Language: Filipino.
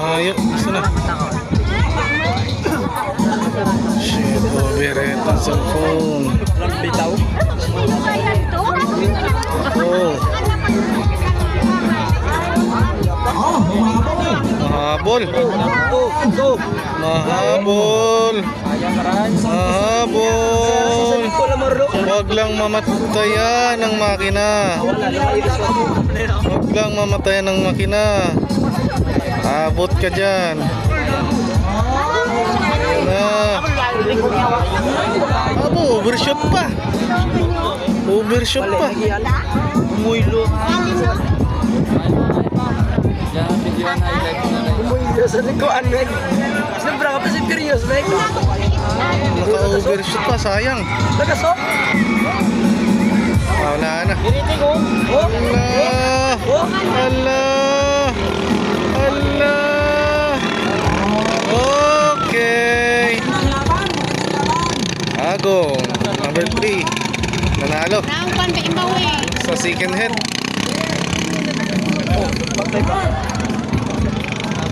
Ayok, gusto na. Shit, overhead ang cellphone. Bitaw. Oh. Mahabol. Mahabol. Mahabol. Huwag lang mamatayan ng makina. Huwag lang mamatayan ng makina. Abot ka dyan. Abo, overshoot pa. Overshoot pa. Umuylo. Umuylo sa likuan, Meg. Siyempre ka pa si Curious, Meg. Naka-overshoot pa, sayang. Nagasok. Wala na. Oh. Allah. Allah. Okay. Agong, number 3. Nanalo sa second head.